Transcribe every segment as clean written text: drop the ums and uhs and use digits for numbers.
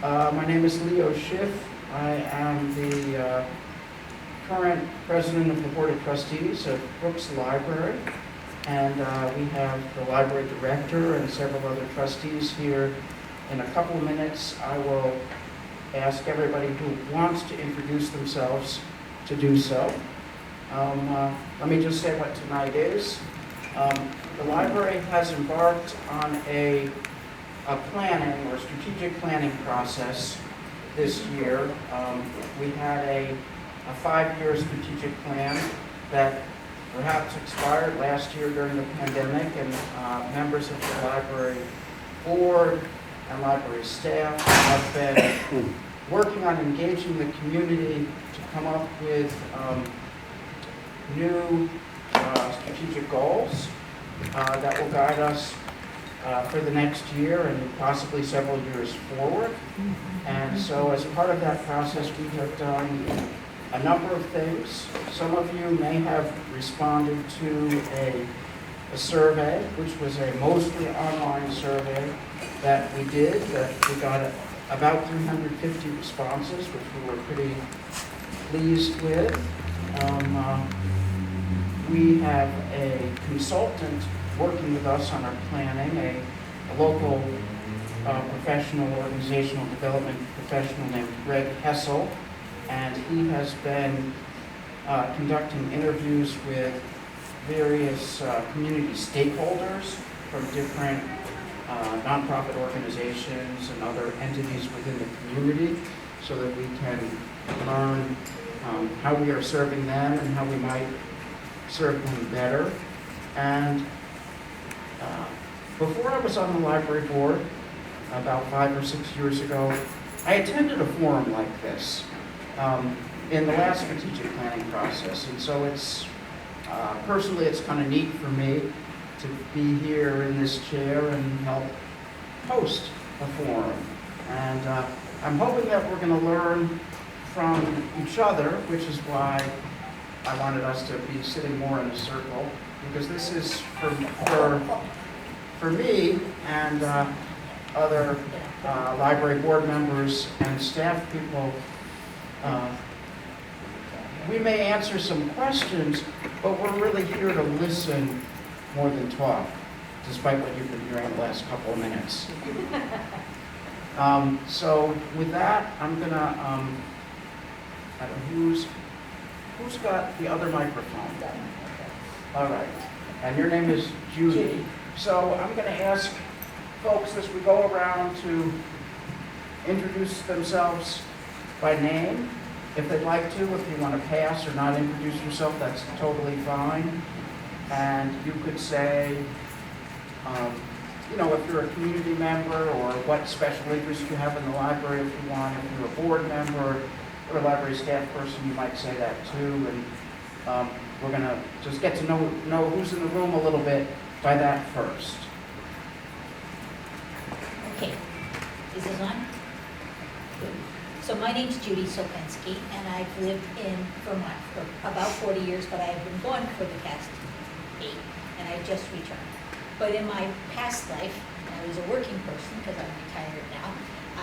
My name is Leo Schiff. I am the current president of the Board of Trustees of Brooks Library. And we have the library director and several other trustees here. In a couple of minutes, I will ask everybody who wants to introduce themselves to do so. Let me just say what tonight is. The library has embarked on a planning or strategic planning process this year. We had a 5-year strategic plan that perhaps expired last year during the pandemic, and members of the library board and library staff have been working on engaging the community to come up with new strategic goals that will guide us for the next year and possibly several years forward. And so as part of that process, we have done a number of things. Some of you may have responded to a survey, which was a mostly online survey that we did, that we got about 350 responses, which we were pretty pleased with. We have a consultant working with us on our planning, a local professional organizational development professional named Greg Hessel, and he has been conducting interviews with various community stakeholders from different nonprofit organizations and other entities within the community so that we can learn how we are serving them and how we might serve them better. And before I was on the library board, about 5 or 6 years ago, I attended a forum like this in the last strategic planning process. And so it's, personally, it's kind of neat for me to be here in this chair and help host a forum. And I'm hoping that we're going to learn from each other, which is why I wanted us to be sitting more in a circle, because this is for me and other library board members and staff people. We may answer some questions, but we're really here to listen more than talk, despite what you've been hearing the last couple of minutes. So with that, I'm gonna, I don't know, who's got the other microphone? All right, and your name is Judy. So I'm gonna ask folks as we go around to introduce themselves by name. If they'd like to, if you want to pass or not introduce yourself, that's totally fine. And you could say, you know, if you're a community member or what special interest you have in the library if you want. If you're a board member or a library staff person, you might say that too. And we're going to just get to know who's in the room a little bit by that first. Okay, is this on? Good. So my name's Judy Sopenski, and I've lived in Vermont for about 40 years, but I've been gone for the past 8, and I just returned. But in my past life, I was a working person because I'm retired now.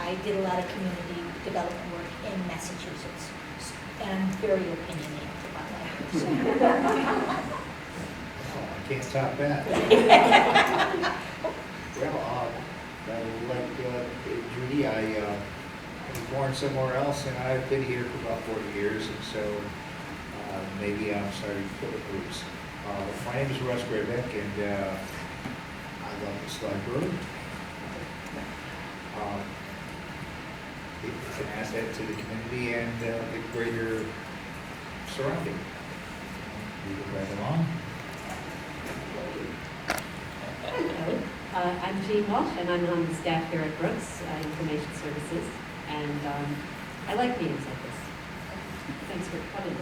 I did a lot of community development work in Massachusetts, and I'm very opinionated about life. I can't top that. Well, like Judy, I was born somewhere else, and I've been here for about 40 years, and so maybe I'm starting to put groups. My name is Russ Grebeck, and I love this library. It's an asset to the community and the greater surrounding. We go right along. I'm Jean Walsh, and I'm on the staff here at Brooks Information Services, and I like meetings like this. Thanks for coming.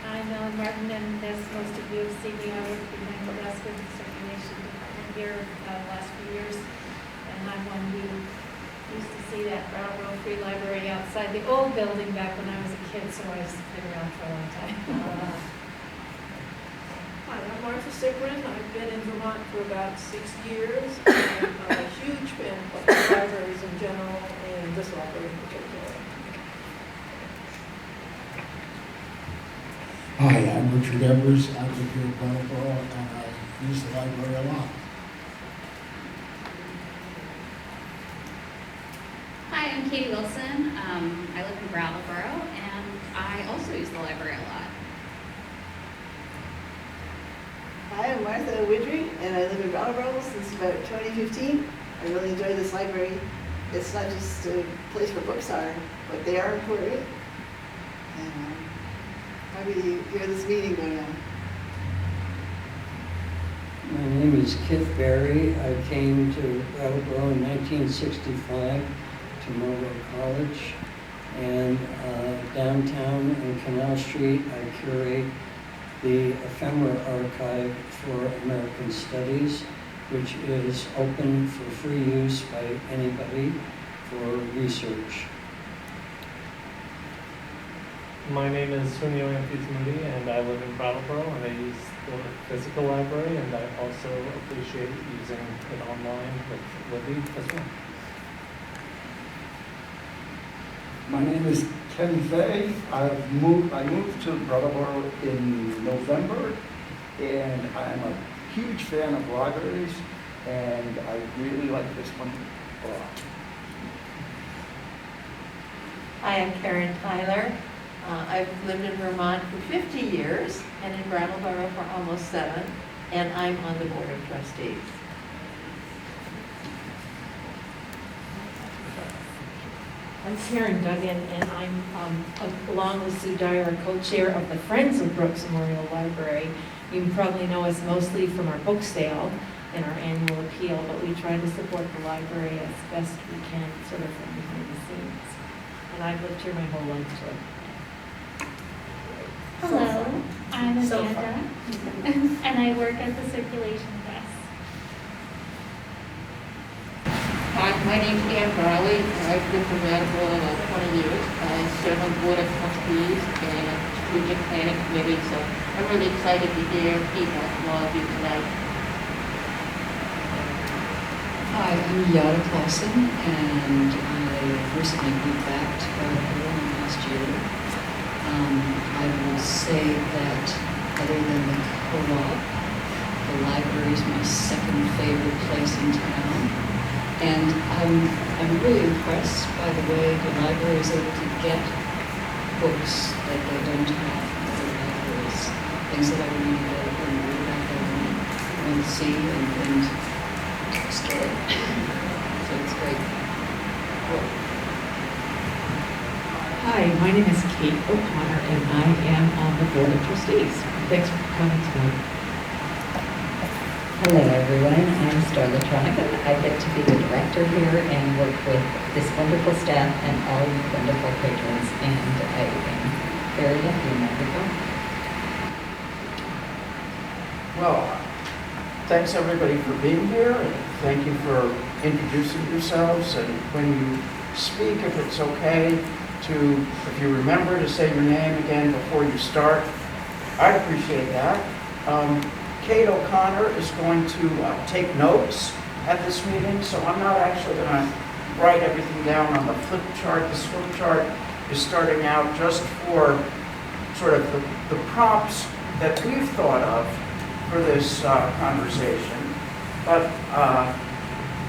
I'm Ellen Martin, and as most of you have seen me, I work behind the desk in the circulation department here the last few years, and I'm one who used to see that Brattleboro Free Library outside the old building back when I was a kid, so I've been around for a long time. Hi, I'm Martha Sigrid. I've been in Vermont for about 6 years, and I'm a huge fan of public libraries in general, and this library in particular. Hi, I'm Richard Evers. I live here in Brattleboro, and I use the library a lot. Hi, I'm Katie Wilson. I live in Brattleboro, and I also use the library a lot. Hi, I'm Martha Widry, and I live in Brattleboro since about 2015. I really enjoy this library. It's not just a place where books are, but they are important. And happy to hear this meeting going on. My name is Kit Berry. I came to Brattleboro in 1965 to Marlborough College, and downtown in Canal Street I curate the ephemera archive for American Studies, which is open for free use by anybody for research. My name is Sunil Moody, and I live in Brattleboro, and I use the physical library, and I also appreciate using it online with Libby as well. My name is Ken Vey. I moved to Brattleboro in November, and I'm a huge fan of libraries, and I really like this one a lot. Hi, I'm Karen Tyler. I've lived in Vermont for 50 years and in Brattleboro for almost 7, and I'm on the Board of Trustees. I'm Karen Duggan, and I'm, along with Sue Dyer, co-chair of the Friends of Brooks Memorial Library. You probably know us mostly from our book sale and our annual appeal, but we try to support the library as best we can, sort of from behind the scenes. And I've lived here my whole life, too. Hello, I'm Amanda, and I work at the circulation desk. Hi, my name is Ann Barley, and I've been from Brattleboro about 20 years. I serve on the Board of Trustees and a strategic planning committee, so I'm really excited to hear feedback from all of you tonight. Hi, I'm Yada Clausen, and I recently moved back to Brattleboro last year. I will say that other than the co-op, the library is my second favorite place in town. And I'm really impressed by the way the library is able to get books that they don't have in other libraries. Things that I would need to go and read about that I want to see and store it. So it's great. Cool. Hi, my name is Kate O'Connor, and I am on the Board of Trustees. Thanks for coming tonight. Hello everyone, I'm Starla Tronigan. I get to be the director here and work with this wonderful staff and all you wonderful patrons, and I am very lucky in that regard. Well, thanks everybody for being here, and thank you for introducing yourselves, and when you speak, if it's okay, if you remember to say your name again before you start, I'd appreciate that. Kate O'Connor is going to take notes at this meeting, so I'm not actually going to write everything down on the flip chart. The flip chart is starting out just for sort of the prompts that we've thought of for this conversation. But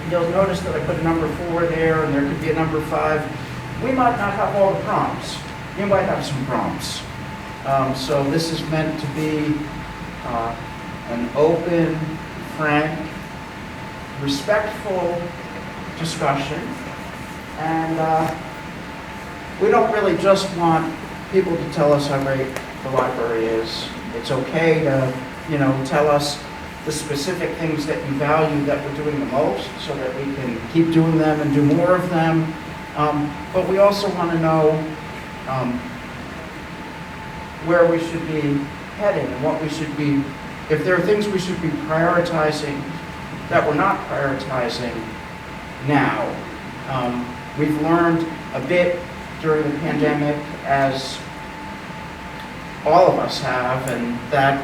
you'll notice that I put a number 4 there, and there could be a number 5. We might not have all the prompts. You might have some prompts. So this is meant to be an open, frank, respectful discussion. And we don't really just want people to tell us how great the library is. It's okay to, tell us the specific things that you value that we're doing the most so that we can keep doing them and do more of them. But we also want to know where we should be heading and what we should be, if there are things we should be prioritizing that we're not prioritizing now. We've learned a bit during the pandemic, as all of us have, and that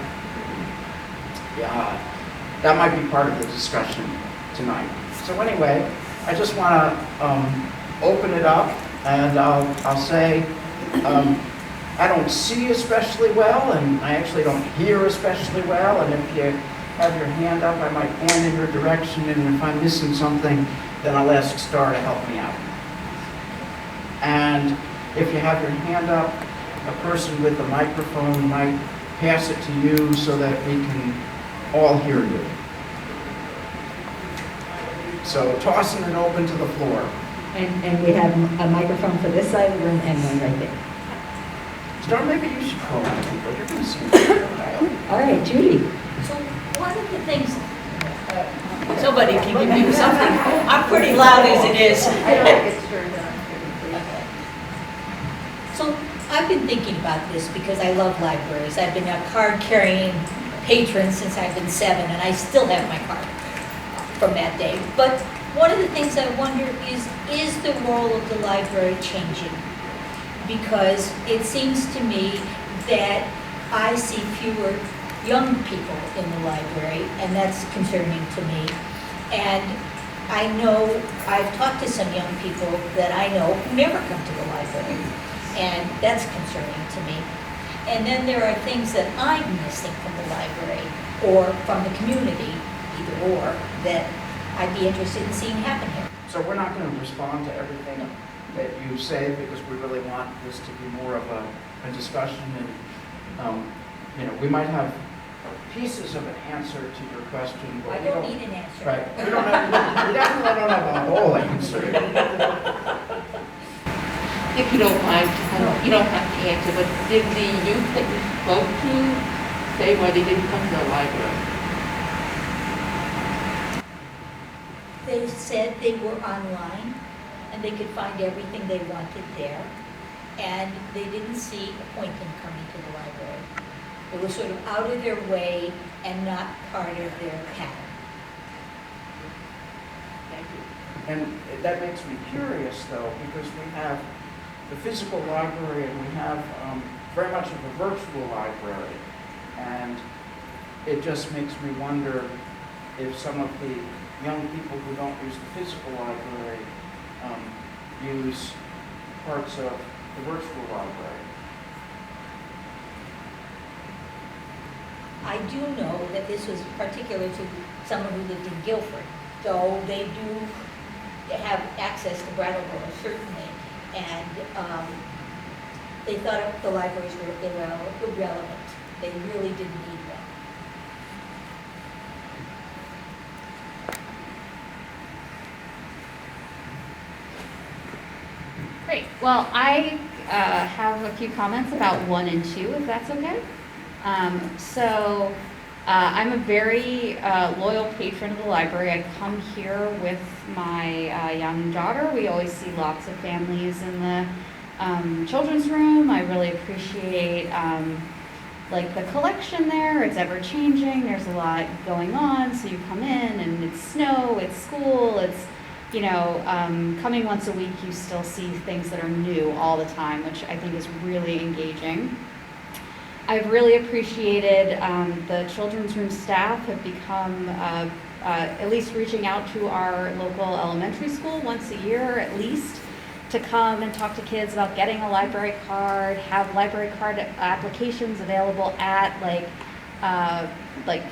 that might be part of the discussion tonight. So anyway, I just want to open it up, and I'll say I don't see especially well, and I actually don't hear especially well, and if you have your hand up, I might point in your direction, and if I'm missing something, then I'll ask Star to help me out. And if you have your hand up, a person with a microphone might pass it to you so that we can all hear you. So tossing it open to the floor. And we have a microphone for this side of the room and one right there. Star, maybe you should call on people. You're going to see me. All right, Judy. So one of the things, somebody can give me something. I'm pretty loud as it is. So I've been thinking about this because I love libraries. I've been a card-carrying patron since I've been 7, and I still have my card from that day. But one of the things I wonder is the role of the library changing? Because it seems to me that I see fewer young people in the library, and that's concerning to me. And I know, I've talked to some young people that I know who never come to the library, and that's concerning to me. And then there are things that I'm missing from the library or from the community, either or, that I'd be interested in seeing happen here. So we're not going to respond to everything that you say because we really want this to be more of a discussion, and we might have pieces of an answer to your question. But I don't need an answer. Right. We definitely don't have a whole answer. If you don't mind, you don't have to answer, but did the youth that you spoke to say why they didn't come to the library? They said they were online and they could find everything they wanted there, and they didn't see a point in coming to the library. It was sort of out of their way and not part of their pattern. Thank you. And that makes me curious, though, because we have the physical library and we have very much of a virtual library. And it just makes me wonder if some of the young people who don't use the physical library use parts of the virtual library. I do know that this was particular to someone who lived in Guilford, though they do have access to Brattleboro, certainly, and they thought the libraries were irrelevant. They really didn't need them. Great. Well, I have a few comments about 1 and 2, if that's okay. I'm a very loyal patron of the library. I come here with my young daughter. We always see lots of families in the children's room. I really appreciate the collection there. It's ever changing. There's a lot going on. So you come in and it's snow, it's school, it's coming once a week, you still see things that are new all the time, which I think is really engaging. I've really appreciated the children's room staff have become at least reaching out to our local elementary school once a year at least to come and talk to kids about getting a library card, have library card applications available at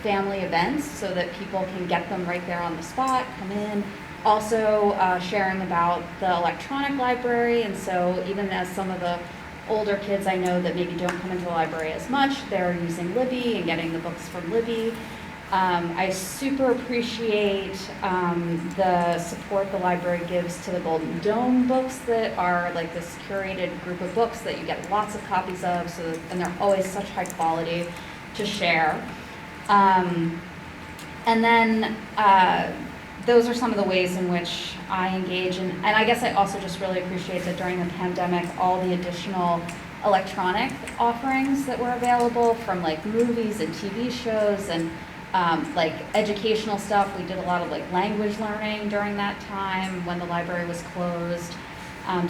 family events so that people can get them right there on the spot, come in. Also sharing about the electronic library, and so even as some of the older kids I know that maybe don't come into the library as much, they're using Libby and getting the books from Libby. I super appreciate the support the library gives to the Golden Dome books that are like this curated group of books that you get lots of copies of, and they're always such high quality to share. And then those are some of the ways in which I engage, and I guess I also just really appreciate that during the pandemic, all the additional electronic offerings that were available from movies and TV shows and educational stuff. We did a lot of language learning during that time when the library was closed.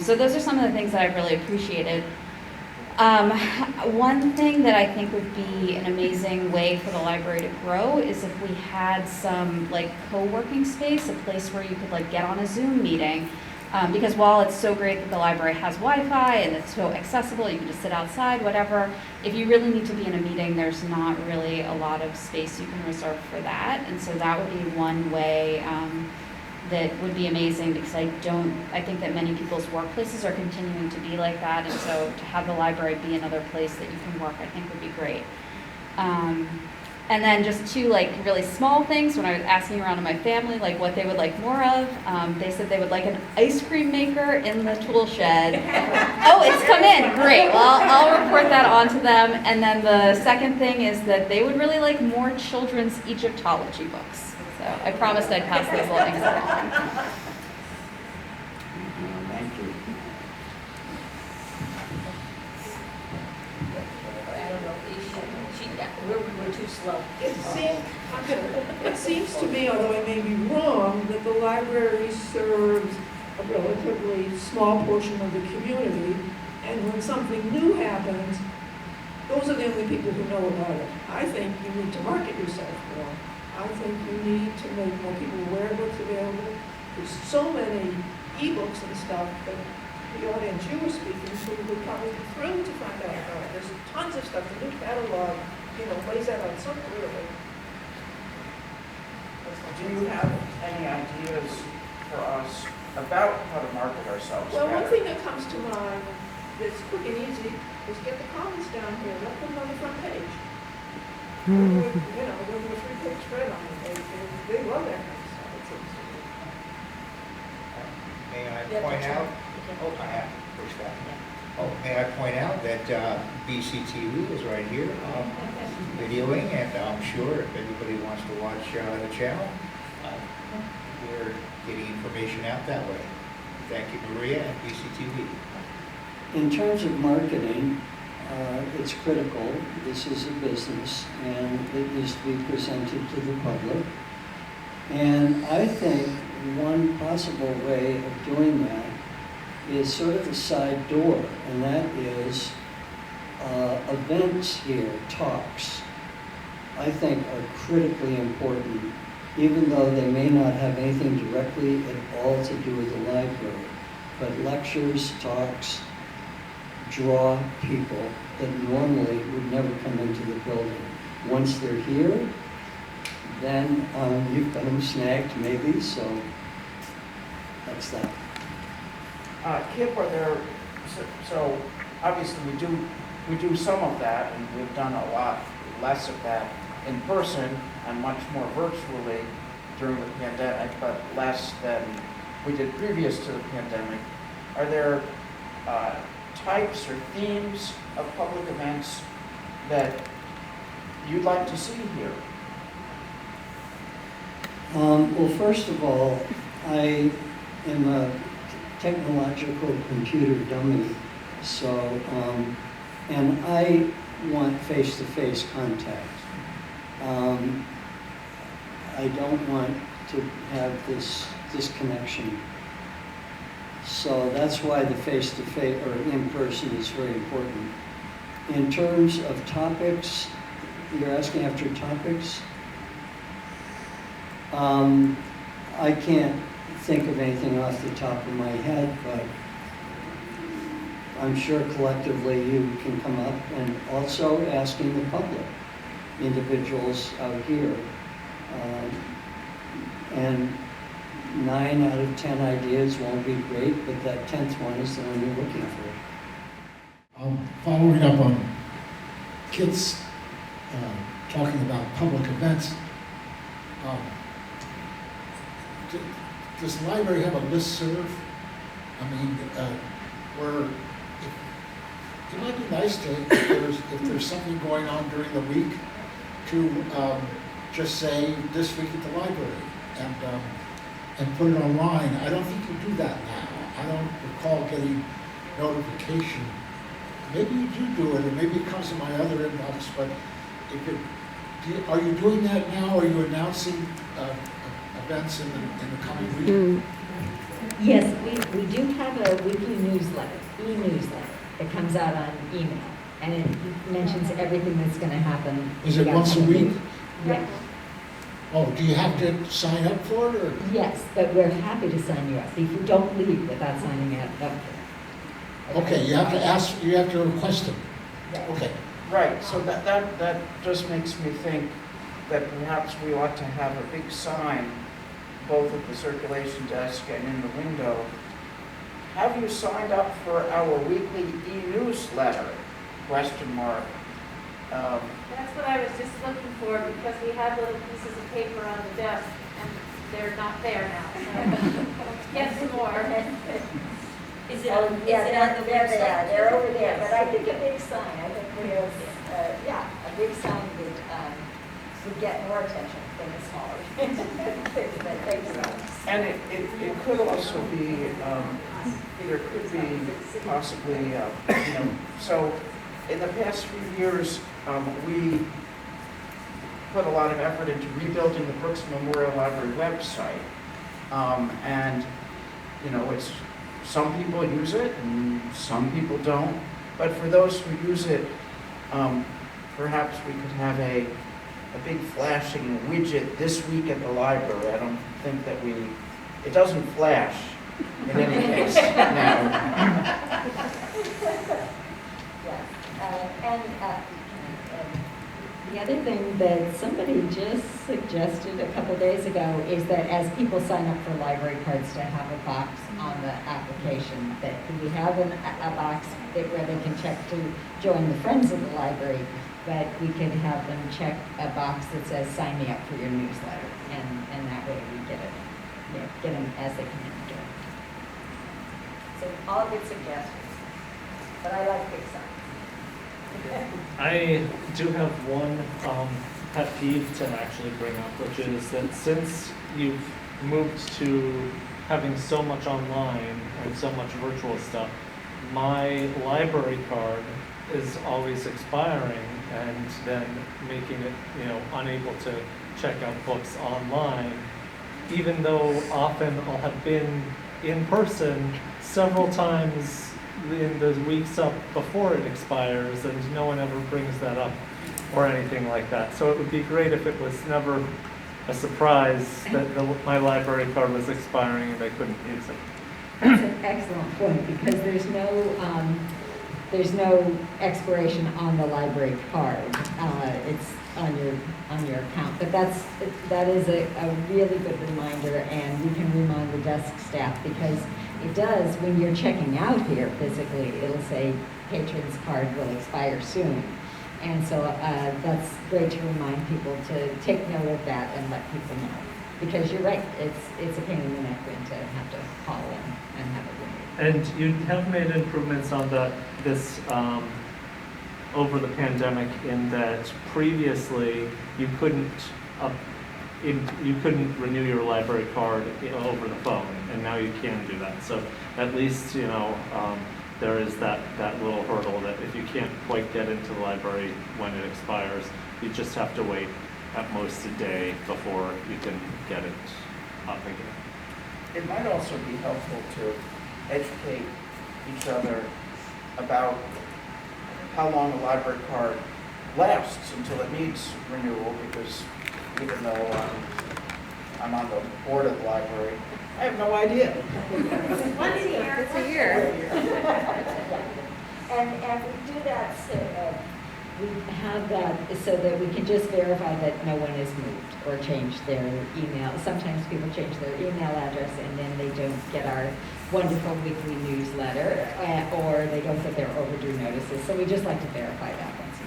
So those are some of the things that I've really appreciated. One thing that I think would be an amazing way for the library to grow is if we had some like co-working space, a place where you could like get on a Zoom meeting. Because while it's so great that the library has Wi-Fi and it's so accessible, you can just sit outside, whatever, if you really need to be in a meeting, there's not really a lot of space you can reserve for that. And so that would be one way that would be amazing, because I think that many people's workplaces are continuing to be like that, and so to have the library be another place that you can work, I think would be great. And then just two like really small things, when I was asking around to my family like what they would like more of, they said they would like an ice cream maker in the tool shed. Oh, it's come in, great, well I'll report that on to them. And then the second thing is that they would really like more children's Egyptology books. So I promised I'd pass those little things along. Thank you. I don't know, we're too slow. It seems to me, although I may be wrong, that the library serves a relatively small portion of the community, and when something new happens, those are the only people who know about it. I think you need to market yourself more. I think you need to make more people aware of what's available. There's so many e-books and stuff that the audience you were speaking to would probably be thrilled to find out about it. There's tons of stuff. The new catalog, lays that out so clearly. Do you have any ideas for us about how to market ourselves Well, better? one thing that comes to mind that's quick and easy is get the comments down here, let them on the front page. With a 3-page spread on it. They love that kind of stuff, it seems to me. May I point out? Oh, I have to push that. Oh, may I point out that BCTV is right here, videoing, and I'm sure if anybody wants to watch the channel, we're getting information out that way. Thank you, Maria, and BCTV. In terms of marketing, it's critical. This is a business, and it needs to be presented to the public. And I think one possible way of doing that is sort of a side door, and that is events here, talks, I think are critically important, even though they may not have anything directly at all to do with the library. But lectures, talks, draw people that normally would never come into the building. Once they're here, then you've got them snagged maybe, so that's that. Kip, are there, so obviously we do some of that, and we've done a lot less of that in person and much more virtually during the pandemic, but less than we did previous to the pandemic. Are there types or themes of public events that you'd like to see here? Well, first of all, I am a technological computer dummy, so, and I want face-to-face contact. I don't want to have this disconnection. So that's why the face-to-face or in-person is very important. In terms of topics, you're asking after topics? I can't think of anything off the top of my head, but I'm sure collectively you can come up, and also asking the public, individuals out here. And 9 out of 10 ideas won't be great, but that 10th one is the one you're looking for. Following up on kids talking about public events, does the library have a listserv? I mean, where it might be nice to, if there's something going on during the week, to just say this week at the library and put it online. I don't think you do that now. I don't recall getting notification. Maybe you do it, or maybe it comes to my other inbox, but are you doing that now? Are you announcing events in the coming week? Yes, we do have a weekly newsletter, e-newsletter. It comes out on email, and it mentions everything that's going to happen. Is it once a week? Yeah. Oh, do you have to sign up for it, or? Yes, but we're happy to sign you up. If you don't leave without signing up for it. Okay, you have to ask, you have to request it. Right. Okay. Right, so that just makes me think that perhaps we ought to have a big sign, both at the circulation desk and in the window. Have you signed up for our weekly e-newsletter? Question mark. That's what I was just looking for, because we have little pieces of paper on the desk, and they're not there now. So get some more. Is it on the There they website? are, they're over there, but I think a big sign, I think there's, a big sign would get more attention than a smaller. Big signs. And it could also be, there could be possibly, so in the past few years, we put a lot of effort into rebuilding the Brooks Memorial Library website. And, it's, some people use it and some people don't. But for those who use it, perhaps we could have a big flashing widget this week at the library. I don't think that it doesn't flash in any case now. And the other thing that somebody just suggested a couple days ago is that as people sign up for library cards, to have a box on the application, that we have a box where they can check to join the Friends of the Library, but we could have them check a box that says, sign me up for your newsletter, and that way we get them as they come in the door. So all good suggestions, but I like big signs. I do have one pet peeve to actually bring up, which is that since you've moved to having so much online and so much virtual stuff, my library card is always expiring and then making it, unable to check out books online, even though often I'll have been in person several times in the weeks up before it expires, and no one ever brings that up or anything like that. So it would be great if it was never a surprise that my library card was expiring and I couldn't use it. That's an excellent point, because there's no expiration on the library card. It's on your account. But that is a really good reminder, and we can remind the desk staff, because it does, when you're checking out here physically, it'll say patron's card will expire soon. And so that's great to remind people to take note of that and let people know. Because you're right, it's a pain in the neck when to have to call in and have it renewed. And you have made improvements on this over the pandemic, in that previously you couldn't renew your library card over the phone, and now you can do that. So at least, there is that little hurdle that if you can't quite get into the library when it expires, you just have to wait at most a day before you can get it up again. It might also be helpful to educate each other about how long a library card lasts until it needs renewal, because even though I'm on the board of the library, I have no idea. Once a year. It's a year. And we do that, we have that so that we can just verify that no one has moved or changed their email. Sometimes people change their email address and then they don't get our wonderful weekly newsletter, or they don't get their overdue notices. So we just like to verify that once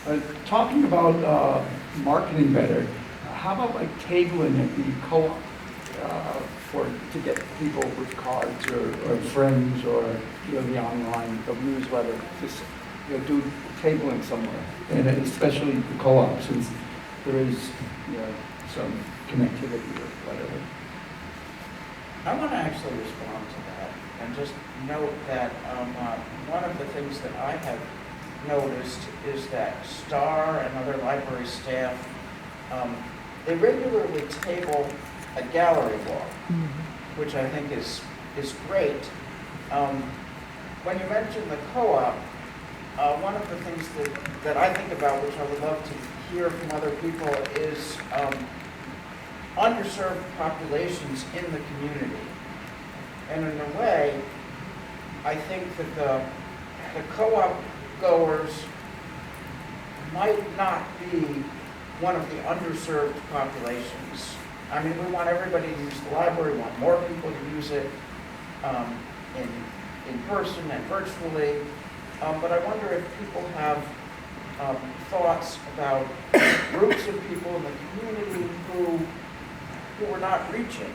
a year. Talking about marketing better, how about like tabling at the co-op to get people with cards or friends, or the online, the newsletter, just do tabling somewhere, and especially the co-op, since there is some connectivity or whatever. I want to actually respond to that and just note that one of the things that I have noticed is that STAR and other library staff, they regularly table a gallery walk. which I think is great. When you mentioned the co-op, one of the things that I think about, which I would love to hear from other people, is underserved populations in the community. And in a way, I think that the co-op goers might not be one of the underserved populations. I mean, we want everybody to use the library, we want more people to use it in person and virtually. But I wonder if people have thoughts about groups of people in the community who we're not reaching.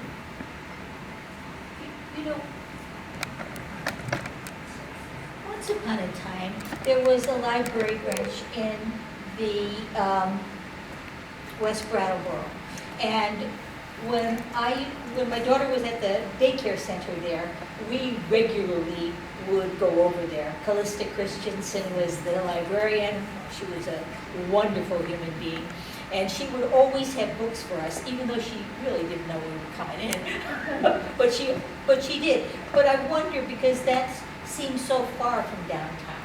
You know, once upon a time, there was a library branch in the West Brattleboro. And when my daughter was at the daycare center there, we regularly would go over there. Callista Christensen was the librarian. She was a wonderful human being. And she would always have books for us, even though she really didn't know we were coming in. but she did. But I wonder, because that seems so far from downtown,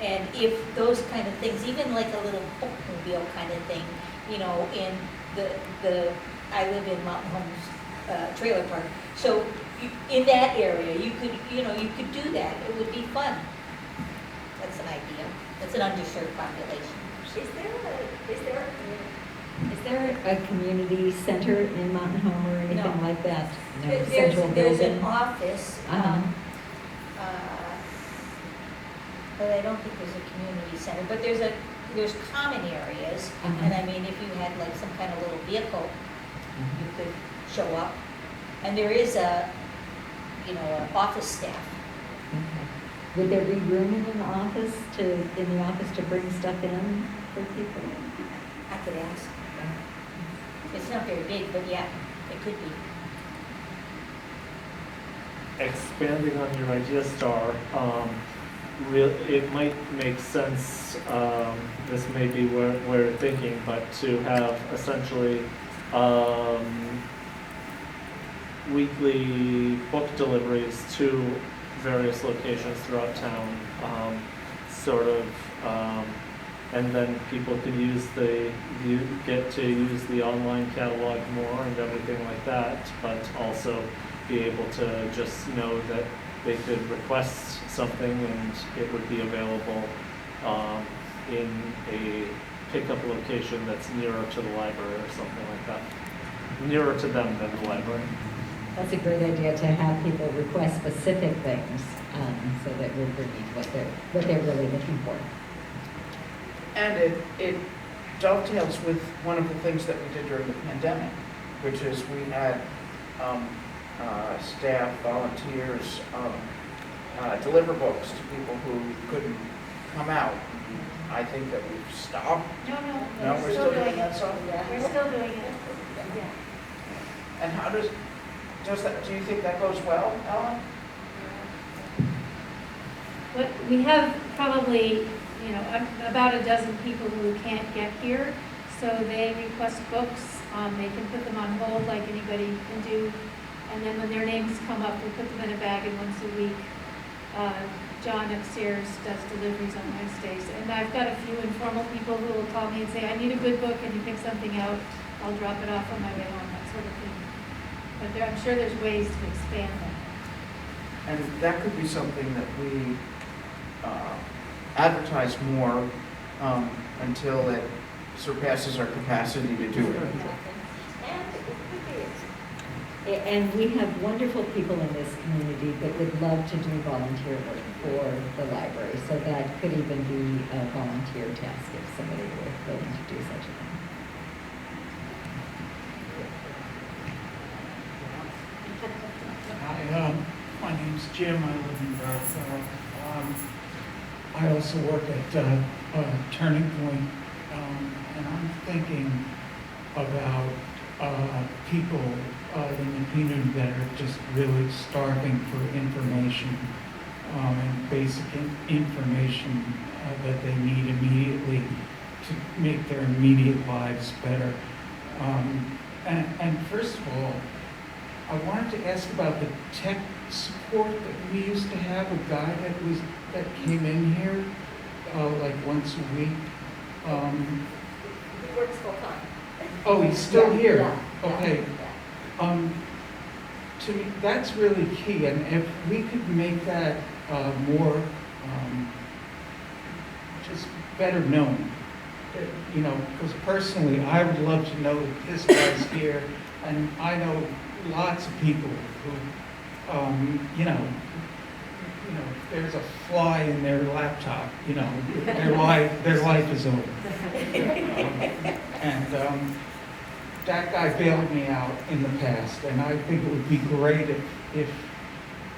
and if those kind of things, even like a little bookmobile kind of thing, you know, in I live in Mountain Homes trailer park. So in that area, you could do that. It would be fun. That's an idea. That's an underserved population. Is there a community center in Mountain Home or anything No. like that? No There's central an building? office, Uh-huh. but I don't think there's a community center. But there's common areas, Uh-huh. and I mean, if you had like some kind of little vehicle, you could show up. And there is an office staff. Okay. Would there be room in the office to bring stuff in for people? I could ask. It's not very big, but yeah, it could be. Expanding on your idea, Star, it might make sense, this may be where we're thinking, but to have essentially weekly book deliveries to various locations throughout town, and then people could get to use the online catalog more and everything like that, but also be able to just know that they could request something and it would be available in a pickup location that's nearer to the library or something like that. Nearer to them than the library. That's a great idea, to have people request specific things, so that we're bringing what they're really looking for. And it dovetails with one of the things that we did during the pandemic, which is we had staff, volunteers, deliver books to people who couldn't come out. I think that we've stopped. No, We're still doing that stuff? We're still doing it. Yeah. And how does that, do you think that goes well, Ellen? But we have probably, about a dozen people who can't get here, so they request books. They can put them on hold like anybody can do, and then when their names come up, we put them in a bag, and once a week, John upstairs does deliveries on Wednesdays. And I've got a few informal people who will call me and say, I need a good book, and you pick something out, I'll drop it off on my way home, that sort of thing. But I'm sure there's ways to expand that. And that could be something that we advertise more until it surpasses our capacity to do it. And we have wonderful people in this community that would love to do volunteer work for the library, so that could even be a volunteer task if somebody were willing to do such a thing. Hi, my name's Jim. I live in Brattleboro. I also work at Turning Point, and I'm thinking about people in the community that are just really starving for information and basic information that they need immediately to make their immediate lives better. And first of all, I wanted to ask about the tech support that we used to have, a guy that came in here, like once a week. He works full time. Oh, he's still Yeah, here? yeah, Okay. To me, that's really key, and if we could make that more, just better known. You know, because personally, I would love to know that this guy's here, and I know lots of people who, you know, if there's a fly in their laptop, you know, their life is over. That guy bailed me out in the past, and I think it would be great if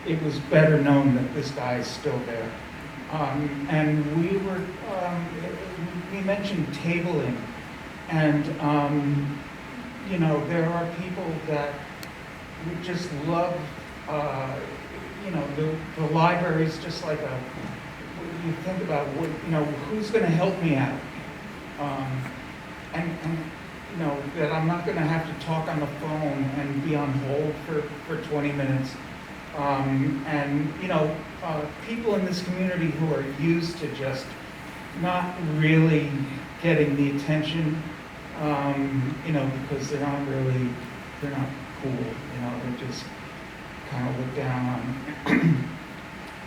it was better known that this guy is still there. And we mentioned tabling, and you know, there are people that we just love. You know, the library's just like you think about what, you know, who's going to help me out, and you know, that I'm not going to have to talk on the phone and be on hold for 20 minutes. And, you know, people in this community who are used to just not really getting the attention, you know, because they're not cool, you know, they're just kind of looked down on.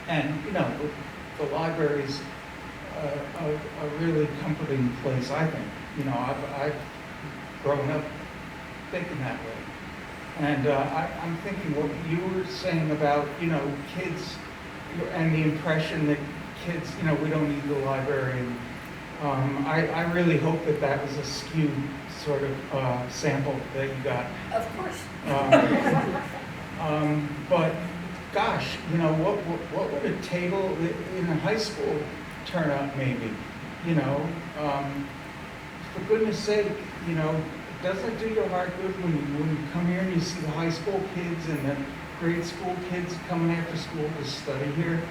And, you know, the library's a really comforting place, I think. You know, I've grown up thinking that way. And I'm thinking what you were saying about, you know, kids and the impression that kids, you know, we don't need the library. And I really hope that was a skewed sort of sample that you got. Of course. But gosh, you know, what would a table in a high school turn out maybe? You know, for goodness sake, you know, doesn't it do your heart good when you come here and you see the high school kids and the grade school kids coming after school to study here?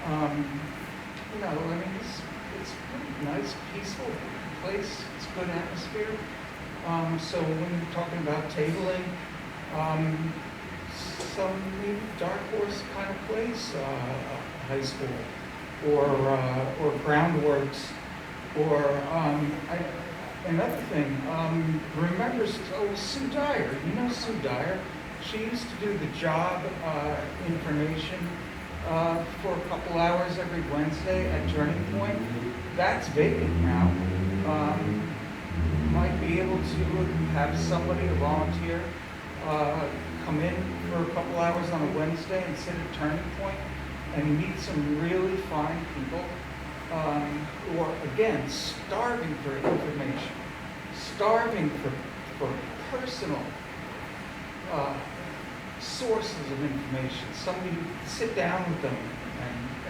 You know, I mean, it's a pretty nice, peaceful place. It's good atmosphere. So when you're talking about tabling, some maybe dark horse kind of place, high school, or groundworks, or another thing. Remember Sue Dyer? You know Sue Dyer? She used to do the job information for a couple hours every Wednesday at Turning Point. That's vacant now. Might be able to have somebody, a volunteer, come in for a couple hours on a Wednesday and sit at Turning Point and meet some really fine people who are, again, starving for information, starving for personal sources of information, somebody who can sit down with them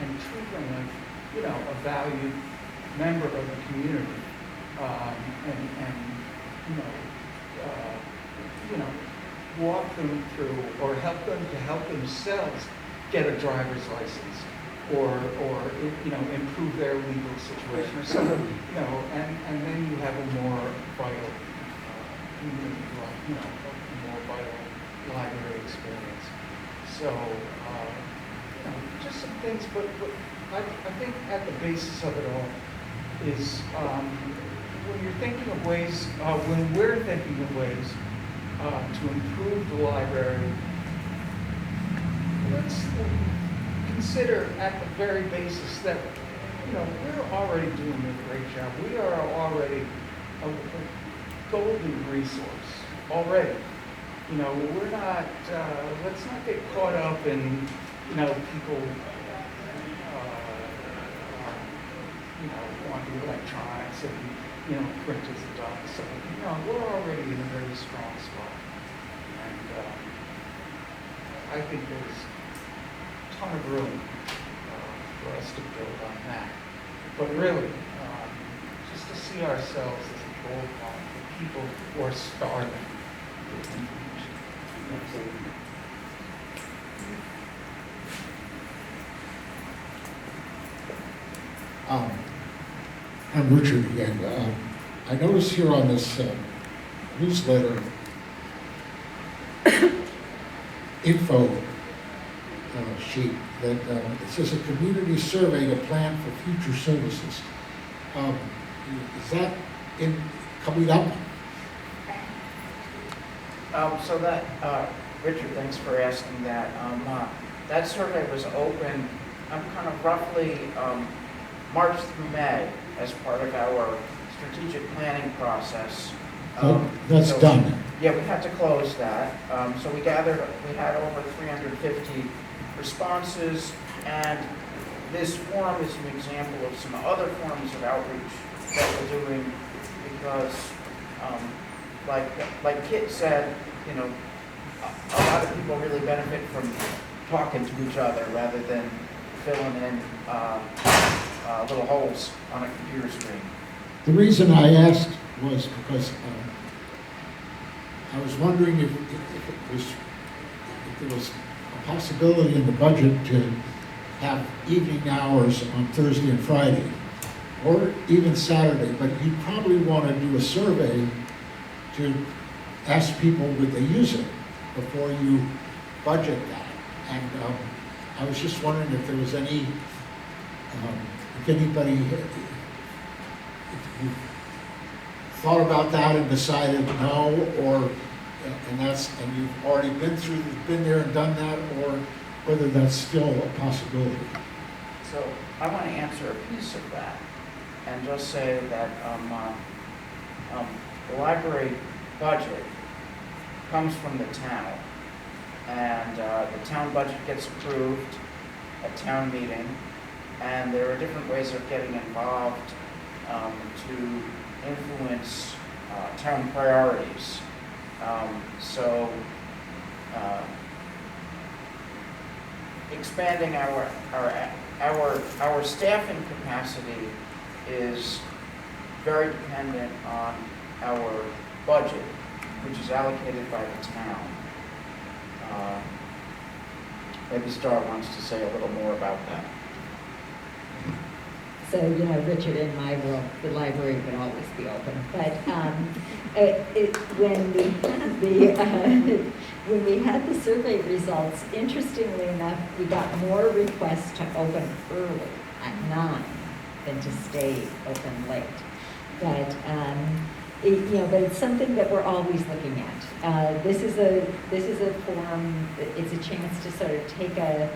and treat them like, you know, a valued member of the community, and you know, walk them through or help them to help themselves get a driver's license, or you know, improve their legal situation or something, you know, and then you have a more vital community, you know, a more vital library experience. So, you know, just some things, but I think at the basis of it all is when you're thinking of ways, when we're thinking of ways to improve the library, let's consider at the very basis that, you know, we're already doing a great job. We are already a golden resource already. You know, we're not, let's not get caught up in, you know, people, you know, want the electronics and, you know, printers and stuff. So, you know, we're already in a very strong spot. And I think there's a ton of room for us to build on that. But really, just to see ourselves as a gold mine for people who are starving for information. I'm Richard again. I noticed here on this newsletter info sheet that it says a community survey to plan for future services. Is that coming up? So that, Richard, thanks for asking that. That survey was open, kind of roughly March through May as part of our strategic planning process. That's so done. Yeah, we had to close that. So we had over 350 responses, and this forum is an example of some other forms of outreach that we're doing because, like Kit said, you know, a lot of people really benefit from talking to each other rather than filling in little holes on a computer screen. The reason I asked was because I was wondering if there was a possibility in the budget to have evening hours on Thursday and Friday, or even Saturday, but you'd probably want to do a survey to ask people would they use it before you budget that. And I was just wondering if there was any, if anybody, if you thought about that and decided no, or and you've already been there and done that, or whether that's still a possibility. So I want to answer a piece of that and just say that the library budget comes from the town, and the town budget gets approved at town meeting, and there are different ways of getting involved to influence town priorities. Expanding our staffing capacity is very dependent on our budget, which is allocated by the town. Maybe Star wants to say a little more about that. So, you know, Richard, in my world, the library would always be open. But when we had the survey results, interestingly enough, we got more requests to open early at 9 than to stay open late. But but it's something that we're always looking at. This is a forum. It's a chance to sort of take a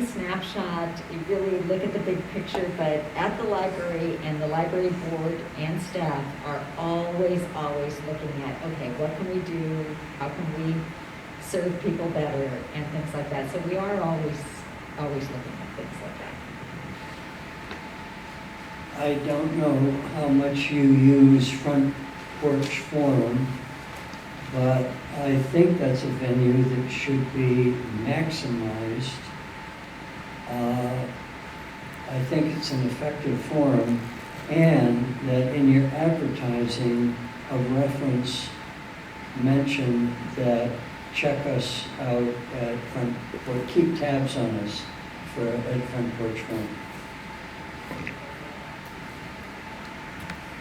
snapshot, really look at the big picture, but at the library, and the library board and staff are always looking at, okay, what can we do? How can we serve people better? And things like that. So we are always looking at things like that. I don't know how much you use Front Porch Forum, but I think that's a venue that should be maximized. I think it's an effective forum, and that in your advertising, a reference mention that check us out at Front Porch, keep tabs on us at Front Porch Forum.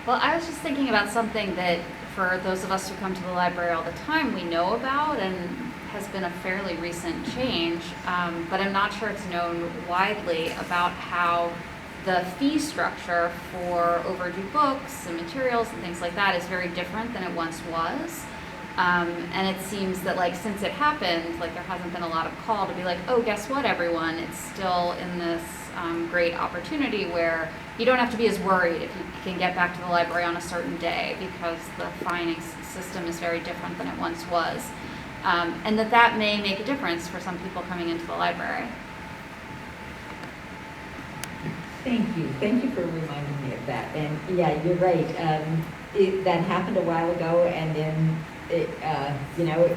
Well, I was just thinking about something that for those of us who come to the library all the time, we know about and has been a fairly recent change, but I'm not sure it's known widely about how the fee structure for overdue books and materials and things like that is very different than it once was. And it seems that, like, since it happened, like, there hasn't been a lot of call to be like, oh, guess what, everyone? It's still in this great opportunity where you don't have to be as worried if you can get back to the library on a certain day, because the fining system is very different than it once was. And that may make a difference for some people coming into the library. Thank you. Thank you for reminding me of that. And yeah, you're right. That happened a while ago, and then it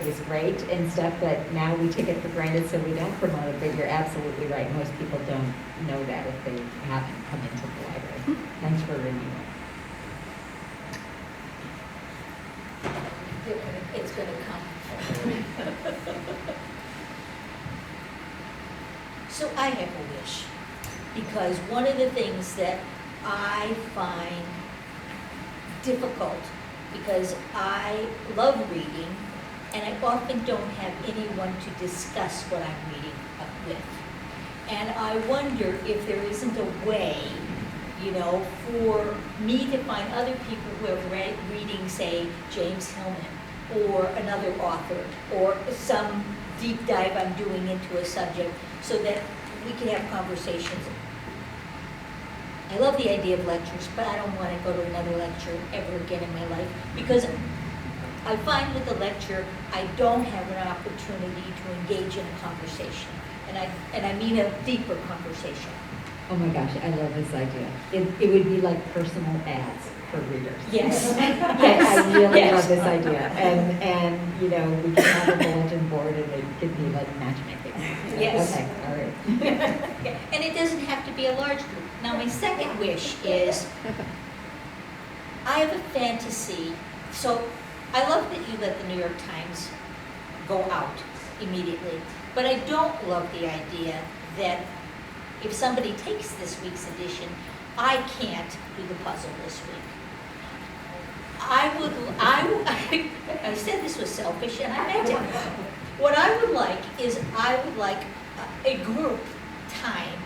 was great and stuff, but now we take it for granted, so we don't promote it. But you're absolutely right. Most people don't know that if they haven't come into the library. Thanks for reminding me. It's going to come. So I have a wish, because one of the things that I find difficult, because I love reading, and I often don't have anyone to discuss what I'm reading with. And I wonder if there isn't a way, you know, for me to find other people who have read reading, say, James Hillman, or another author, or some deep dive I'm doing into a subject, so that we can have conversations. I love the idea of lectures, but I don't want to go to another lecture ever again in my life, because I find with the lecture, I don't have an opportunity to engage in a conversation. And I mean a deeper conversation. Oh my gosh, I love this idea. It would be like personal ads for readers. Yes. I really Yes. love this idea. And you know, we can have a bulletin board and it could be like matchmaking. Yes. Okay, all right. Yeah, and it doesn't have to be a large group. Now, my second wish is, I have a fantasy. So I love that you let the New York Times go out immediately, but I don't love the idea that if somebody takes this week's edition, I can't do the puzzle this week. I said this was selfish, and I meant it. What I would like is, I would like a group time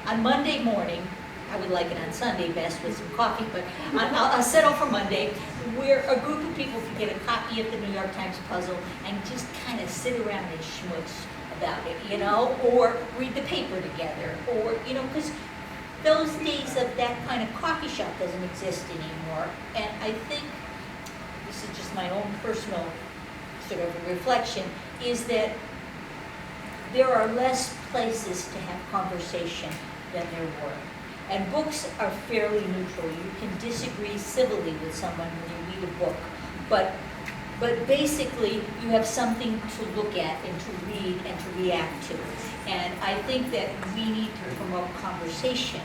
on Monday morning. I would like it on Sunday best with some coffee, but I'll settle for Monday, where a group of people can get a copy of the New York Times puzzle and just kind of sit around and schmutz about it, you know, or read the paper together, or, you know, because those days of that kind of coffee shop doesn't exist anymore. And I think, this is just my own personal sort of reflection, is that there are less places to have conversation than there were. And books are fairly neutral. You can disagree civilly with someone when you read a book, but basically you have something to look at and to read and to react to. And I think that we need to promote conversation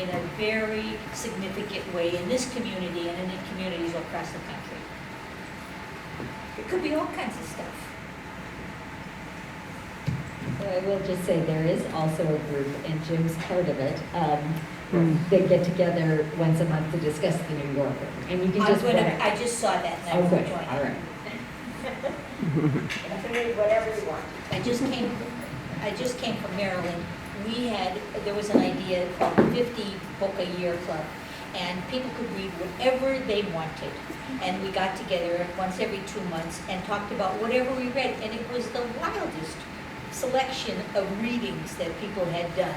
in a very significant way in this community and in communities across the country. It could be all kinds of stuff. So I will just say there is also a group, and Jim's part of it, they get together once a month to discuss the New Yorker. And you can just I just saw that and I Oh, will good. join. All right. You can read whatever you want. I just came from Maryland. There was an idea called the 50 Book a Year Club, and people could read whatever they wanted. And we got together once every 2 months and talked about whatever we read, and it was the wildest selection of readings that people had done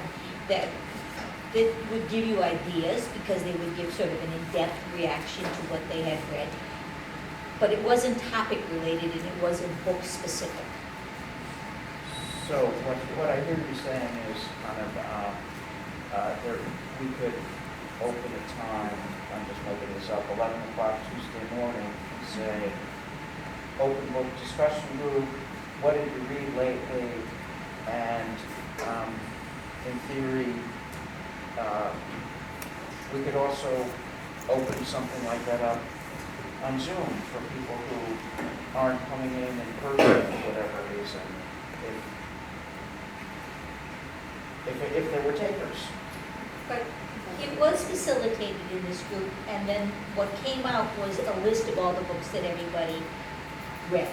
that would give you ideas, because they would give sort of an in-depth reaction to what they had read. But it wasn't topic related and it wasn't book specific. So what I hear you saying is kind of, we could open a time, I'm just making this up, 11 o'clock Tuesday morning, and say, open book discussion group, what did you read lately? And in theory, we could also open something like that up on Zoom for people who aren't coming in person for whatever reason, if there were takers. But it was facilitated in this group, and then what came out was a list of all the books that everybody read.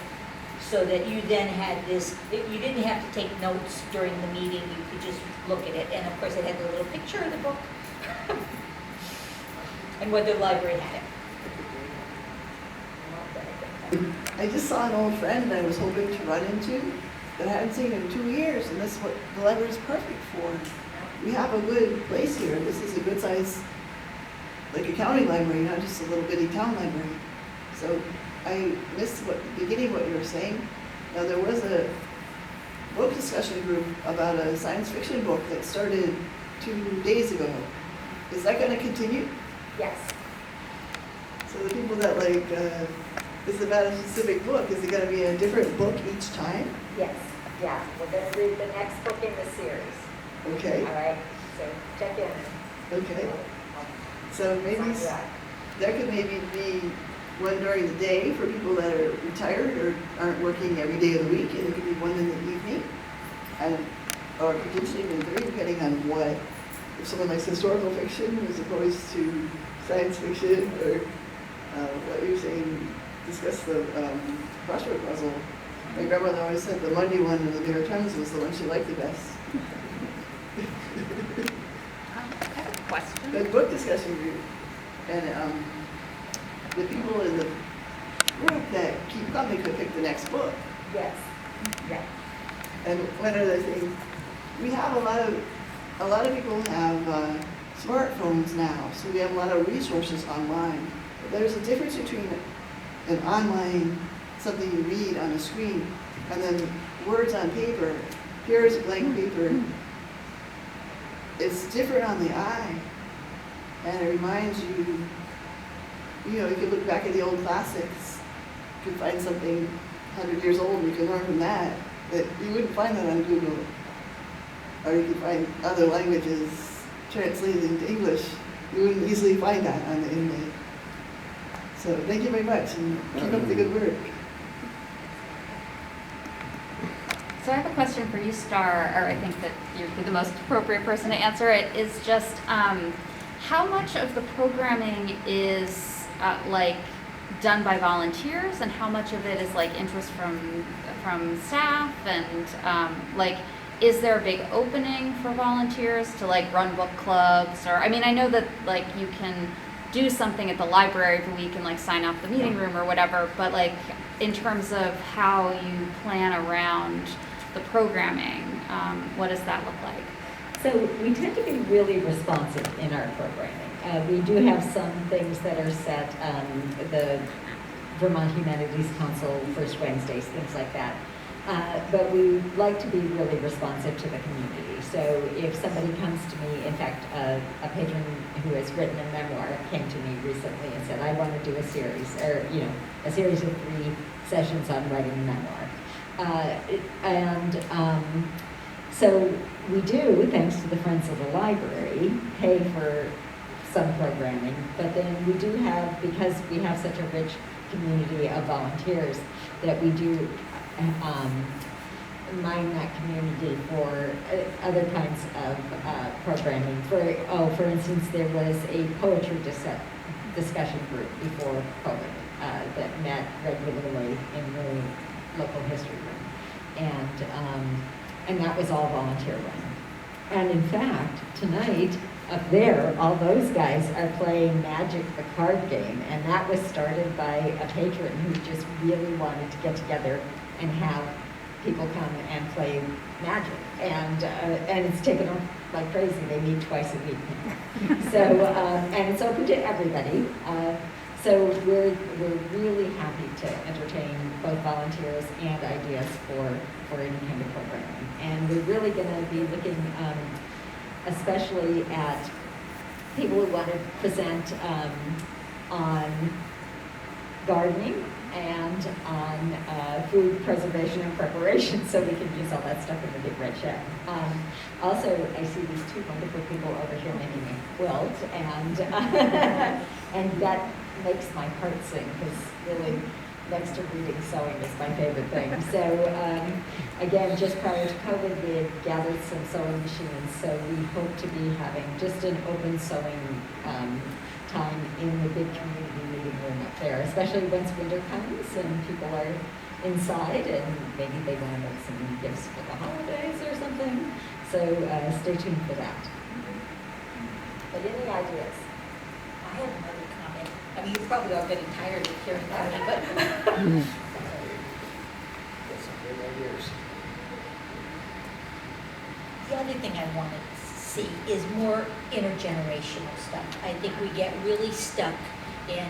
So that you then had this, you didn't have to take notes during the meeting, you could just look at it. And of course, it had the little picture of the book and whether the library had it. I just saw an old friend I was hoping to run into that I hadn't seen in 2 years, and that's what the library is perfect for. We have a good place here. This is a good size, like a county library, not just a little bitty town library. So I missed the beginning what you were saying. Now, there was a book discussion group about a science fiction book that started 2 days ago. Is that going to continue? Yes. So the people that it's about a specific book, is it going to be a different book each time? Yes, yeah. We're going to read the next book in the series. Okay. All right, so check in. Okay. So maybe that could maybe be one during the day for people that are retired or aren't working every day of the week, and it could be one in the evening, or potentially even 3, depending on what, if someone likes historical fiction as opposed to science fiction, or what you're saying, discuss the crossword puzzle. My grandmother always said the Monday one in the New York Times was the one she liked the best. I have a question. The book discussion group, and the people in the group that keep coming could pick the next book. Yes, yeah. And one other thing, we have a lot of people have smartphones now, so we have a lot of resources online. But there's a difference between an online, something you read on a screen, and then words on paper. Here is a blank paper. It's different on the eye, and it reminds you, you can look back at the old classics. You can find something 100 years old, and you can learn from that you wouldn't find that on Google. Or you can find other languages translated into English. You wouldn't easily find that on the internet. So thank you very much, and keep up the good work. So I have a question for you, Star, or I think that you'd be the most appropriate person to answer it, is just how much of the programming is done by volunteers, and how much of it is interest from staff, and is there a big opening for volunteers to run book clubs? Or I know that you can do something at the library every week and sign up the meeting room or whatever, but in terms of how you plan around the programming, what does that look like? So we tend to be really responsive in our programming. We do have some things that are set, the Vermont Humanities Council, First Wednesdays, things like that. But we like to be really responsive to the community. So if somebody comes to me, in fact, a patron who has written a memoir came to me recently and said, I want to do a series, or a series of 3 sessions on writing a memoir. So we do, thanks to the Friends of the Library, pay for some programming, but then we do have, because we have such a rich community of volunteers, that we do mine that community for other kinds of programming. For instance, there was a poetry discussion group before COVID that met regularly in the local history room, and that was all volunteer run. And in fact, tonight up there, all those guys are playing Magic the card game, and that was started by a patron who just really wanted to get together and have people come and play Magic, and it's taken off like crazy. They meet twice a week now. So and it's open to everybody. So we're really happy to entertain both volunteers and ideas for any kind of programming. And we're really going to be looking especially at people who want to present on gardening and on food preservation and preparation, so we can use all that stuff in the big red shed. Also, I see these 2 wonderful people over here making a quilt, and and that makes my heart sing, because really, next to reading, sewing is my favorite thing. So again, just prior to COVID, we had gathered some sewing machines, so we hope to be having just an open sewing time in the big community meeting room up there, especially once winter comes and people are inside and maybe they want to make some gifts for the holidays or something. So stay tuned for that. But any ideas? I have another comment. I mean, you're probably all getting tired of hearing about me, but That's some good ideas. the other thing I want to see is more intergenerational stuff. I think we get really stuck in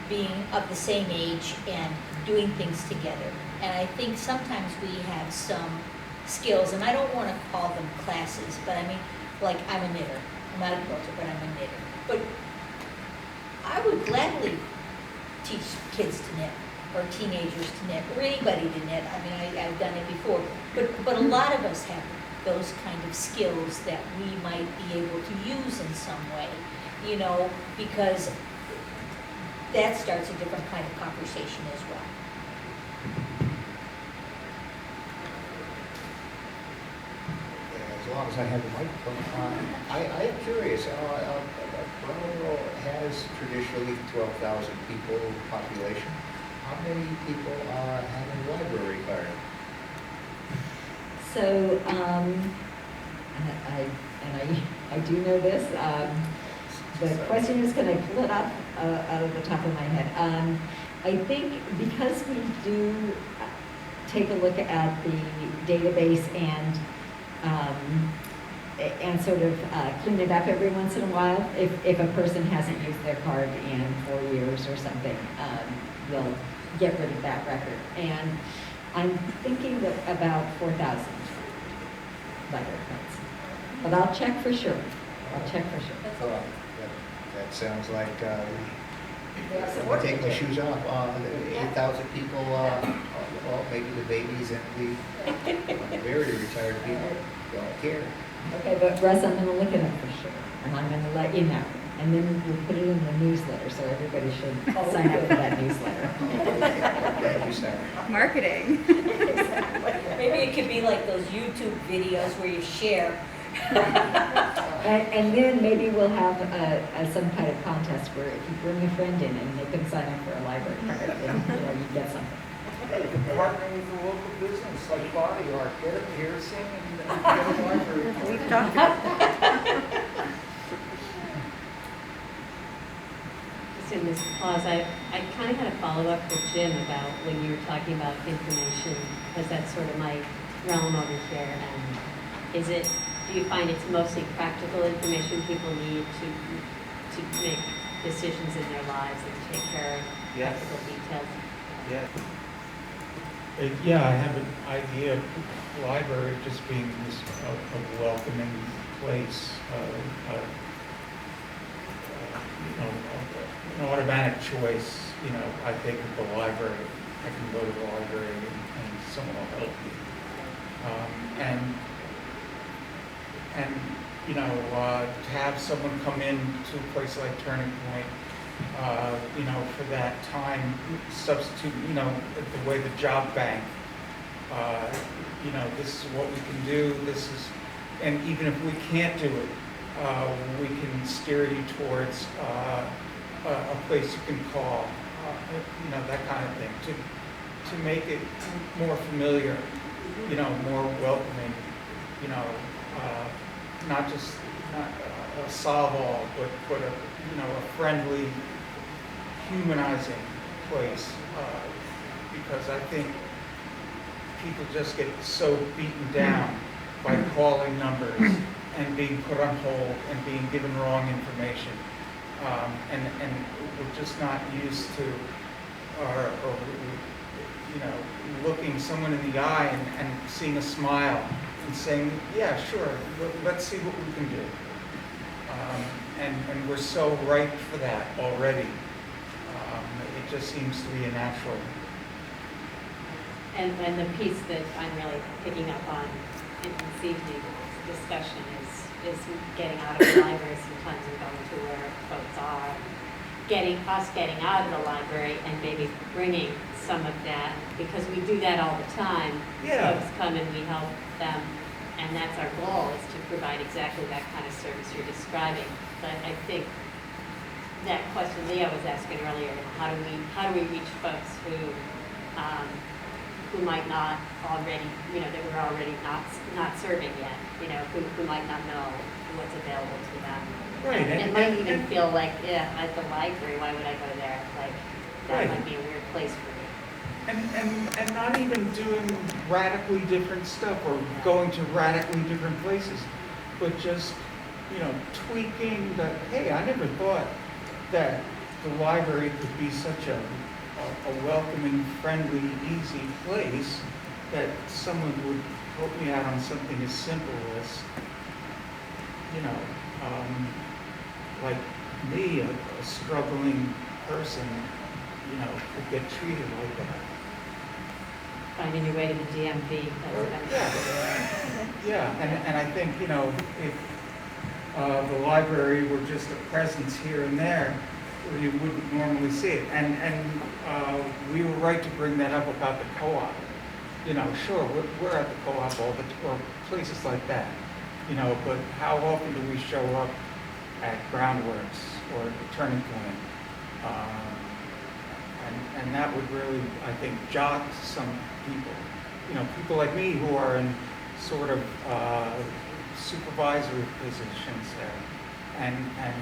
being of the same age and doing things together. And I think sometimes we have some skills, and I don't want to call them classes, but I mean, like I'm a knitter. I'm not a quilter, but I'm a knitter. But I would gladly teach kids to knit, or teenagers to knit, or anybody to knit. I mean, I've done it before. But a lot of us have those kind of skills that we might be able to use in some way, you know, because that starts a different kind of conversation as well. As long as I have the microphone, I am curious. Brattleboro has traditionally 12,000 people population. how many people have a library card? So, I do know this. The question is, can I pull it up out of the top of my head? I think because we do take a look at the database and sort of clean it up every once in a while, if a person hasn't used their card in 4 years or something, we'll get rid of that record. And I'm thinking that about 4,000 library cards. But I'll check for sure. I'll check for sure. Well, that sounds like, we take my shoes off, 8,000 people, well, maybe the babies and the very retired people don't care. Okay, but Russ, I'm gonna look it up for sure, and I'm gonna let you know. And then we'll put it in the newsletter, so everybody should sign up for that newsletter. Thank you, Sarah. Marketing. Maybe it could be like those YouTube videos where you share. And then maybe we'll have some kind of contest where if you bring a friend in and they can sign up for a library card, then you get something. Hey, you can partner with a local business like Body Art, get a piercing and get a library card. We've talked about Just in this pause, I kind of had a follow-up for Jim about when you were talking about information, because that's sort of my realm over here. And do you find it's mostly practical information people need to make decisions in their lives and take care of Yes. practical details? Yeah. Yeah, I have an idea of the library just being this a welcoming place, an automatic choice. I think of the library. I can go to the library and someone will help me. To have someone come in to a place like Turning Point, for that time, substitute, the way the job bank, this is what we can do, and even if we can't do it, we can steer you towards a place you can call, that kind of thing, to make it more familiar, more welcoming, not just a solve-all, but a friendly, humanizing place, because I think people just get so beaten down by calling numbers and being put on hold and being given wrong information, and we're just not used to, looking someone in the eye and seeing a smile and saying, yeah, sure, let's see what we can do. And we're so ripe for that already. It just seems to be a natural. And the piece that I'm really picking up on in this evening's discussion is getting out of the library sometimes and going to where folks are. Getting out of the library and maybe bringing some of that, because we do that all the time. Yeah. Folks come and we help them, and that's our goal, is to provide exactly that kind of service you're describing. But I think that question Leah was asking earlier, how do we reach folks who might not already, that we're already not serving yet, who might not know what's available to them. Right. And might even feel like, yeah, at the library, why would I go there? Like, that Right. might be a weird place for me. And not even doing radically different stuff or going to radically different places, but just, tweaking that, hey, I never thought that the library could be such a welcoming, friendly, easy place that someone would help me out on something as simple as, like me, a struggling person, could get treated like that. Finding your way to the DMV. Yeah, and I think, if the library were just a presence here and there, you wouldn't normally see it. And we were right to bring that up about the co-op. Sure, we're at the co-op or places like that, but how often do we show up at Groundworks or the Turning Point? And that would really, I think, jog some people. You know, people like me who are in sort of supervisory positions there, and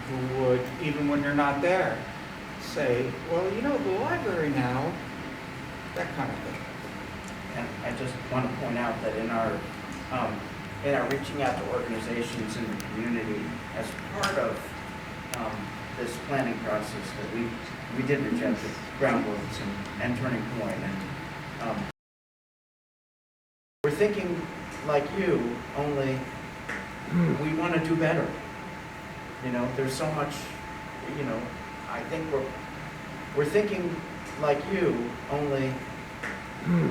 who would, even when they're not there, say, well, you know, the library now, that kind of thing. And I just want to point out that in our reaching out to organizations in the community, as part of this planning process, that we did reach out to Groundworks and Turning Point, and we're thinking like you, only we want to do better. You know, there's so much, you know, I think we're thinking like you, only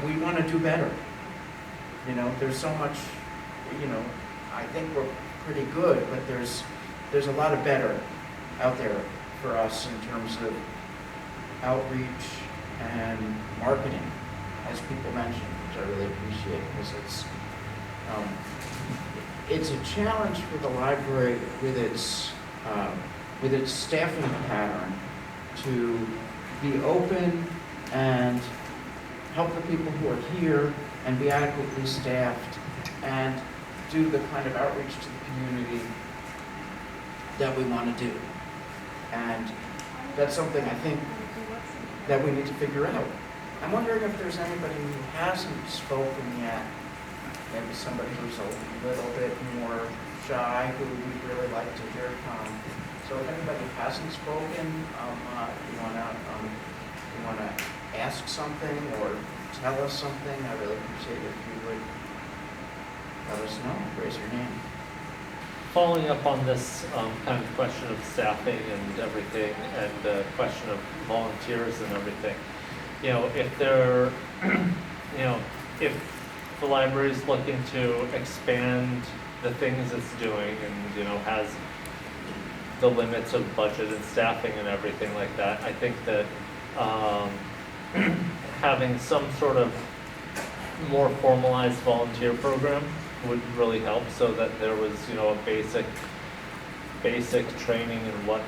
we want to do better. You know, there's so much, you know, I think we're pretty good, but there's a lot of better out there for us in terms of outreach and marketing, as people mentioned, which I really appreciate, because it's a challenge for the library with its staffing pattern to be open and help the people who are here and be adequately staffed and do the kind of outreach to the community that we want to do. And that's something I think that we need to figure out. I'm wondering if there's anybody who hasn't spoken yet, maybe somebody who's a little bit more shy, who we'd really like to hear from. So if anybody hasn't spoken, you want to ask something or tell us something, I really appreciate it if you would let us know. Raise your hand. Following up on this kind of question of staffing and everything, and the question of volunteers and everything, you know, if they're, you know, if the library is looking to expand the things it's doing and, you know, has the limits of budget and staffing and everything like that, I think that having some sort of more formalized volunteer program would really help, so that there was, you know, a basic training in what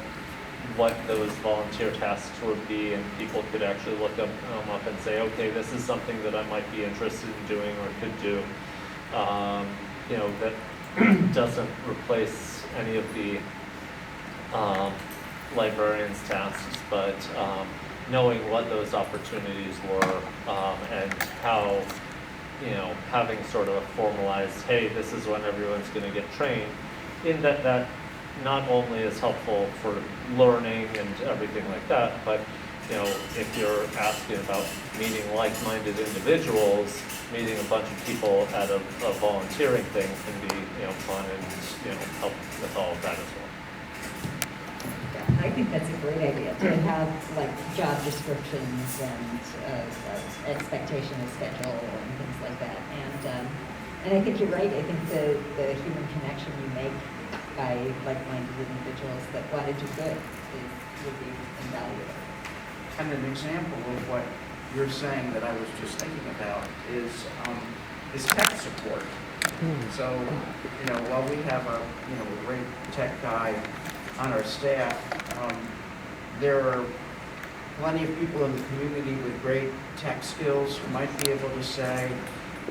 those volunteer tasks would be, and people could actually look them up and say, okay, this is something that I might be interested in doing or could do. You know, that doesn't replace any of the librarian's tasks, but knowing what those opportunities were, and how, you know, having sort of a formalized, hey, this is when everyone's going to get trained, in that not only is helpful for learning and everything like that, but, you know, if you're asking about meeting like-minded individuals, meeting a bunch of people at a volunteering thing can be, you know, fun and, you know, help with all of that as well. I think that's a great idea, to have like job descriptions and expectation of schedule and things like that. And I think you're right. I think the human connection you make by like-minded individuals that want to do good would be invaluable. And an example of what you're saying that I was just thinking about is tech support. So, you know, while we have a great tech guy on our staff, there are plenty of people in the community with great tech skills who might be able to say,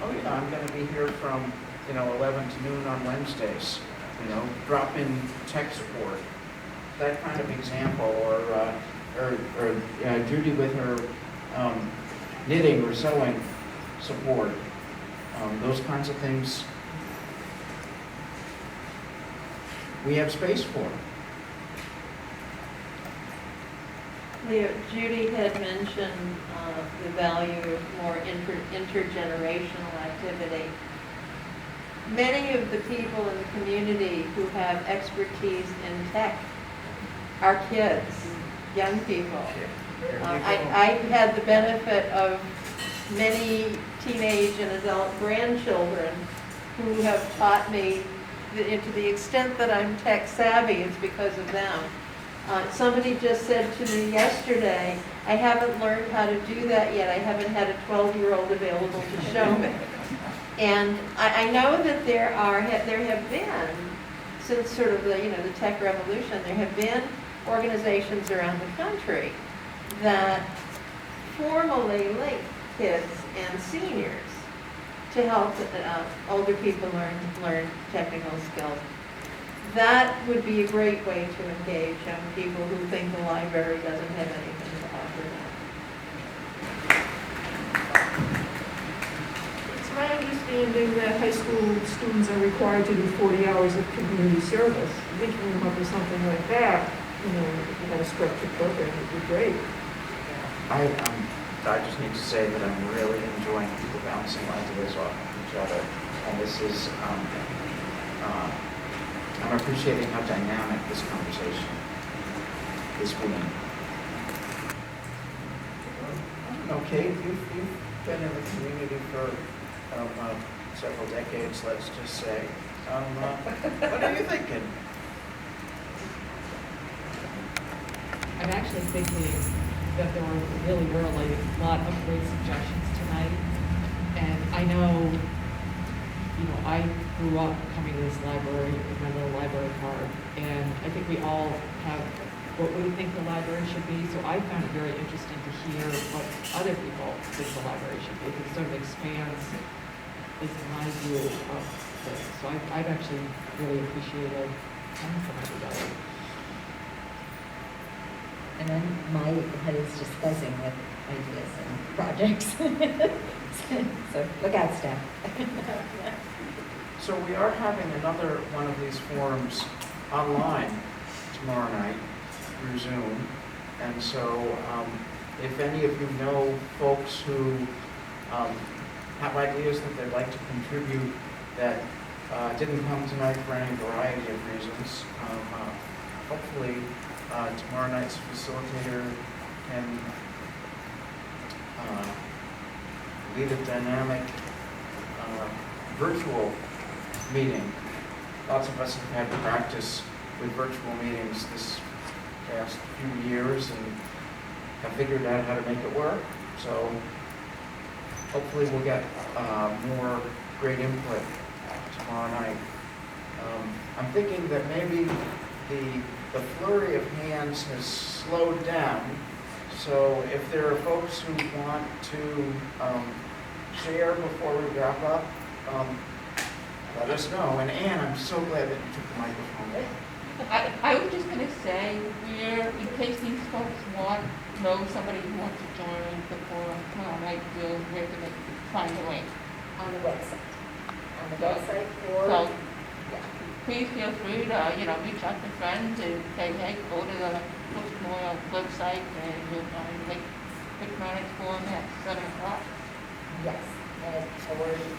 oh, you know, I'm going to be here from, you know, 11 to noon on Wednesdays, you know, drop in tech support, that kind of example, or Judy with her knitting or sewing support, those kinds of things we have space for. Judy had mentioned the value of more intergenerational activity. Many of the people in the community who have expertise in tech are kids, young people. I had the benefit of many teenage and adult grandchildren who have taught me that to the extent that I'm tech savvy, it's because of them. Somebody just said to me yesterday, I haven't learned how to do that yet. I haven't had a 12-year-old available to show me. And I know that there have been, since sort of the tech revolution, there have been organizations around the country that formally link kids and seniors to help older people learn technical skills. That would be a great way to engage young people who think the library doesn't have anything to offer them. It's my understanding that high school students are required to do 40 hours of community service. Linking them up with something like that, you know, if you had a structured program, it would be great. I just need to say that I'm really enjoying people bouncing ideas off each other, and this is, I'm appreciating how dynamic this conversation is being. Okay, you've been in the community for several decades, let's just say. What are you thinking? I'm actually thinking that there really were a lot of great suggestions tonight. And I know, you know, I grew up coming to this library with my little library card, and I think we all have what we think the library should be. So I found it very interesting to hear what other people think the library should be. It sort of expands, at least my view of this. So I've actually really appreciated coming from everybody. And then my head is just buzzing with ideas and projects. So look out, staff. So we are having another one of these forums online tomorrow night through Zoom. And so if any of you know folks who have ideas that they'd like to contribute that didn't come tonight for any variety of reasons, hopefully tomorrow night's facilitator can lead a dynamic virtual meeting. Lots of us have had practice with virtual meetings this past few years and have figured out how to make it work. So hopefully we'll get more great input tomorrow night. I'm thinking that maybe the flurry of hands has slowed down. So if there are folks who want to share before we wrap up, let us know. And Anne, I'm so glad that you took the microphone. I was just going to say, in case these folks know somebody who wants to join the forum tomorrow night, we're going to find a link. On the website. On the website or... So, please feel free to, reach out to friends and say, hey, go to the Brooks Memorial website and you'll find the Electronic Forum at 7 o'clock. Yes,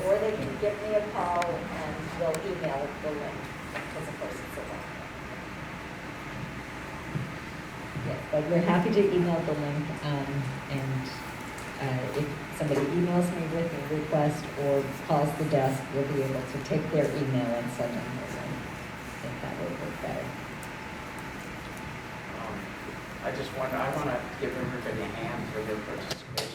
or they can give me a call and they'll email the link, because of course it's a link. Yes, but we're happy to email the link, and if somebody emails me with a request or calls the desk, we'll be able to take their email and send them the link. I think that would work better. I want to give everybody a hand for their participation.